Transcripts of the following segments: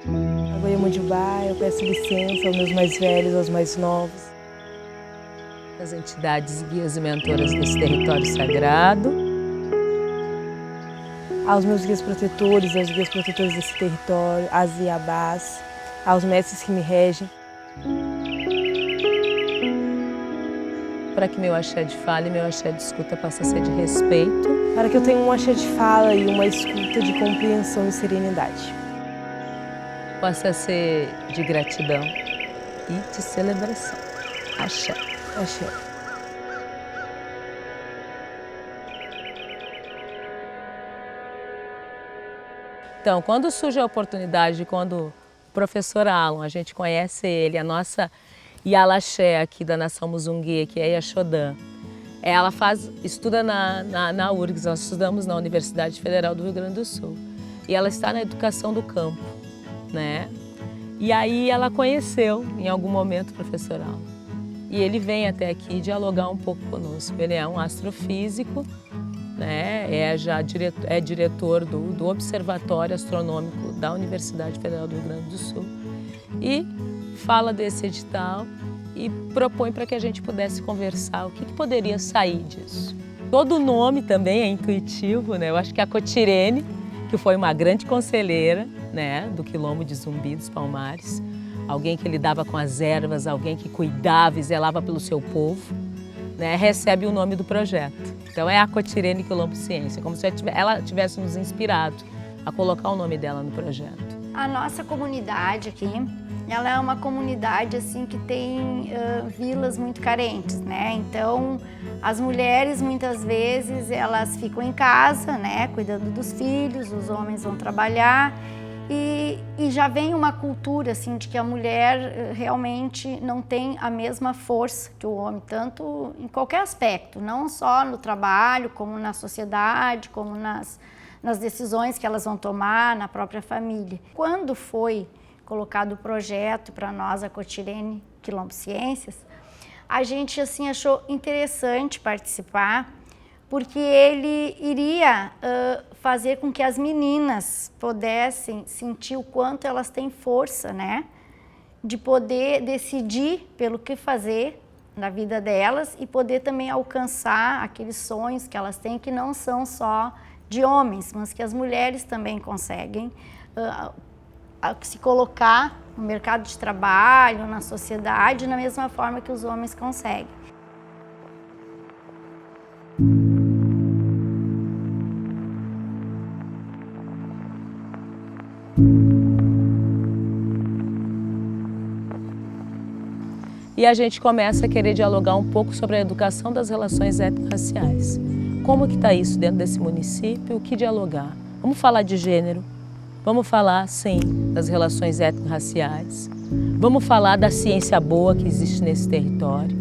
A Goiamudibá, eu peço licença aos meus mais velhos, aos mais novos. As entidades guias e mentoras desse território sagrado. Aos meus guias protetores, aos guias protetores desse território, às Iabás, aos mestres que me regem. Para que meu axé de fala e meu axé de escuta possa ser de respeito. Para que eu tenha um axé de fala e uma escuta de compreensão e serenidade. Possa ser de gratidão e de celebração. Axé. Axé. Então, quando surge a oportunidade, quando o professor Alan, a gente conhece ele, a nossa Yalaxé aqui da nação Muzungue, que é Yaxodã, ela estuda na URGS, nós estudamos na Universidade Federal do Rio Grande do Sul. E ela está na educação do campo, né? E aí ela conheceu, em algum momento, o professor Alan. E ele vem até aqui dialogar um pouco conosco. Ele é um astrofísico, né? É diretor do Observatório Astronômico da Universidade Federal do Rio Grande do Sul. E fala desse edital e propõe para que a gente pudesse conversar o que poderia sair disso. Todo o nome também é intuitivo, né? Eu acho que a Cotirene, que foi uma grande conselheira, né, do Quilombo de Zumbi dos Palmares, alguém que lidava com as ervas, alguém que cuidava e zelava pelo seu povo, né, recebe o nome do projeto. Então é a Cotirene Quilombo Ciência, como se ela tivesse nos inspirado a colocar o nome dela no projeto. A nossa comunidade aqui, ela é uma comunidade assim que tem vilas muito carentes, né? Então as mulheres muitas vezes elas ficam em casa, né, cuidando dos filhos, os homens vão trabalhar e já vem uma cultura assim de que a mulher realmente não tem a mesma força que o homem, tanto em qualquer aspecto, não só no trabalho, como na sociedade, como nas decisões que elas vão tomar na própria família. Quando foi colocado o projeto para nós, a Cotirene Quilombo Ciências, a gente assim achou interessante participar, porque ele iria fazer com que as meninas pudessem sentir o quanto elas têm força, né, de poder decidir pelo que fazer na vida delas e poder também alcançar aqueles sonhos que elas têm, que não são só de homens, mas que as mulheres também conseguem se colocar no mercado de trabalho, na sociedade, da mesma forma que os homens conseguem. E a gente começa a querer dialogar um pouco sobre a educação das relações étnico-raciais. Como que está isso dentro desse município? O que dialogar? Vamos falar de gênero, vamos falar, sim, das relações étnico-raciais, vamos falar da ciência boa que existe nesse território,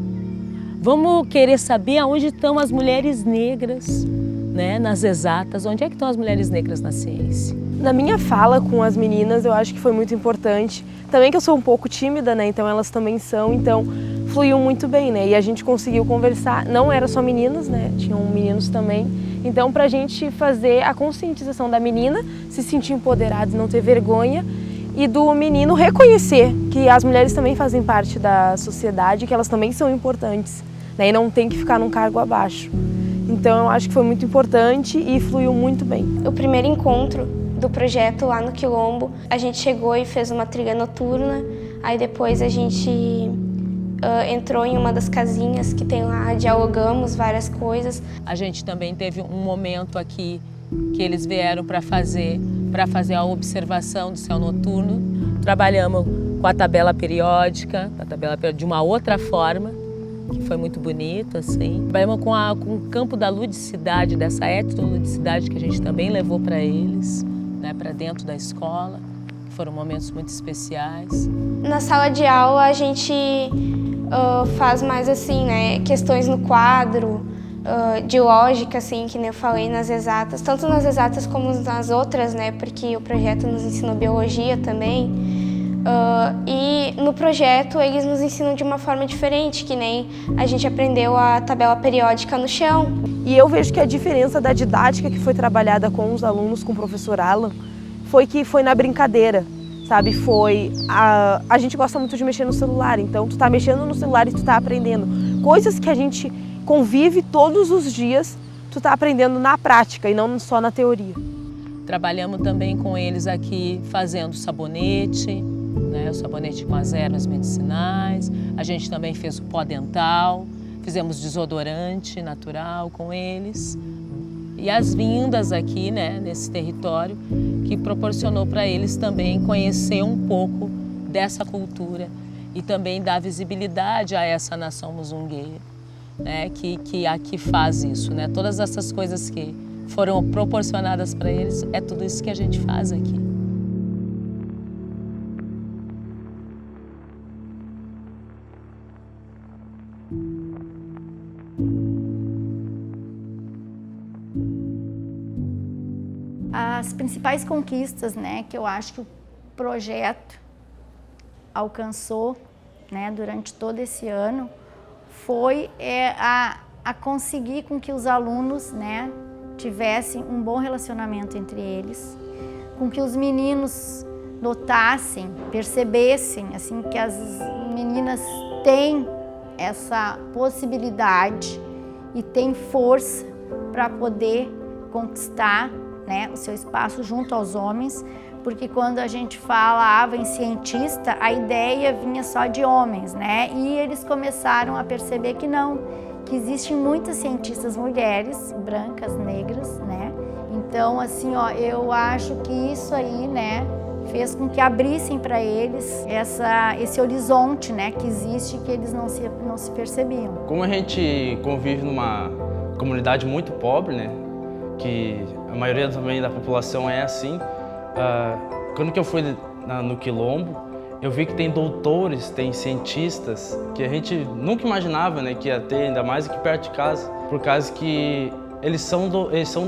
vamos querer saber aonde estão as mulheres negras, né, nas exatas, onde é que estão as mulheres negras na ciência. Na minha fala com as meninas, eu acho que foi muito importante. Também que eu sou um pouco tímida, né? Então elas também são, então fluiu muito bem, né? E a gente conseguiu conversar, não era só meninas, né? Tinham meninos também. Então pra gente fazer a conscientização da menina, se sentir empoderada e não ter vergonha, e do menino reconhecer que as mulheres também fazem parte da sociedade, que elas também são importantes, né? E não tem que ficar num cargo abaixo. Então eu acho que foi muito importante e fluiu muito bem. O primeiro encontro do projeto lá no Quilombo, a gente chegou e fez uma trilha noturna, aí depois a gente entrou em uma das casinhas que tem lá, dialogamos várias coisas. A gente também teve um momento aqui que eles vieram para fazer a observação do céu noturno. Trabalhamos com a tabela periódica, de uma outra forma, que foi muito bonito, assim. Trabalhamos com o campo da ludicidade, dessa etnoludicidade que a gente também levou para eles, né, para dentro da escola. Foram momentos muito especiais. Na sala de aula a gente faz mais assim, né, questões no quadro, de lógica, assim, que nem eu falei, nas exatas, tanto nas exatas como nas outras, né, porque o projeto nos ensinou biologia também. E no projeto eles nos ensinam de uma forma diferente, que nem a gente aprendeu a tabela periódica no chão. E eu vejo que a diferença da didática que foi trabalhada com os alunos, com o professor Alan, foi que foi na brincadeira. sabe? Foi a gente gosta muito de mexer no celular, então tu tá mexendo no celular e tu tá aprendendo coisas que a gente convive todos os dias, tu tá aprendendo na prática e não só na teoria. Trabalhamos também com eles aqui fazendo sabonete, né? O sabonete com as ervas medicinais. A gente também fez o pó dental, fizemos desodorante natural com eles. E as vindas aqui, né, nesse território, que proporcionou para eles também conhecer um pouco dessa cultura e também dar visibilidade a essa nação muzungueia, né, que aqui faz isso, né? Todas essas coisas que foram proporcionadas para eles, é tudo isso que a gente faz aqui. As principais conquistas, né, que eu acho que o projeto alcançou, né, durante todo esse ano, foi a conseguir com que os alunos, né, tivessem um bom relacionamento entre eles, com que os meninos notassem, percebessem, assim, que as meninas têm essa possibilidade e têm força para poder conquistar, né, o seu espaço junto aos homens, porque quando a gente falava em cientista, a ideia vinha só de homens, né? E eles começaram a perceber que não, que existem muitas cientistas mulheres, brancas, negras, né? Então, assim, ó, eu acho que isso aí, né, fez com que abrissem para eles esse horizonte, né, que existe e que eles não se percebiam. Como a gente convive numa comunidade muito pobre, né, que a maioria também da população é assim, quando que eu fui no Quilombo, eu vi que tem doutores, tem cientistas que a gente nunca imaginava, né, que ia ter, ainda mais aqui perto de casa, por causa que eles são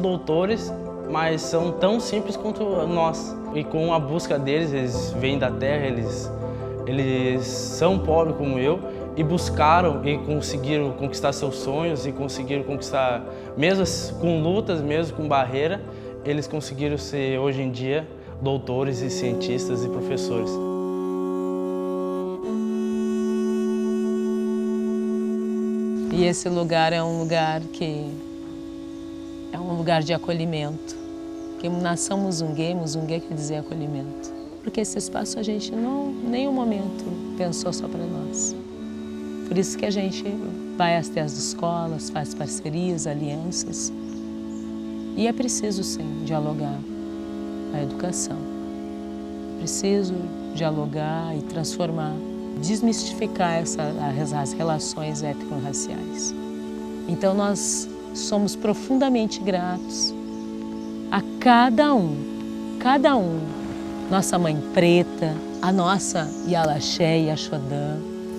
doutores, mas são tão simples quanto nós. E com a busca deles, eles vêm da terra, eles são pobres como eu, e buscaram e conseguiram conquistar seus sonhos e conseguiram conquistar, mesmo com lutas, mesmo com barreira, eles conseguiram ser, hoje em dia, doutores e cientistas e professores. E esse lugar é um lugar de acolhimento. Porque nação muzunguê quer dizer acolhimento. Porque esse espaço a gente não, em nenhum momento, pensou só para nós. Por isso que a gente vai até as escolas, faz parcerias, alianças. E é preciso, sim, dialogar a educação. É preciso dialogar e transformar, desmistificar as relações étnico-raciais. Então nós somos profundamente gratos a cada um, nossa mãe preta, a nossa Yalaxé e Axodã,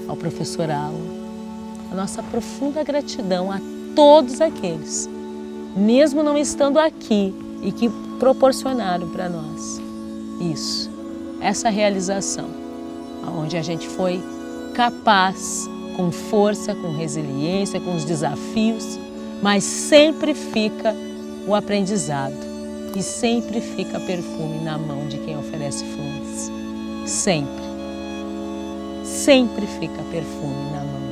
ao professor Alan, a nossa profunda gratidão a todos aqueles, mesmo não estando aqui, e que proporcionaram para nós isso, essa realização, onde a gente foi capaz, com força, com resiliência, com os desafios, mas sempre fica o aprendizado e sempre fica perfume na mão de quem oferece flores. Sempre. Sempre fica perfume na mão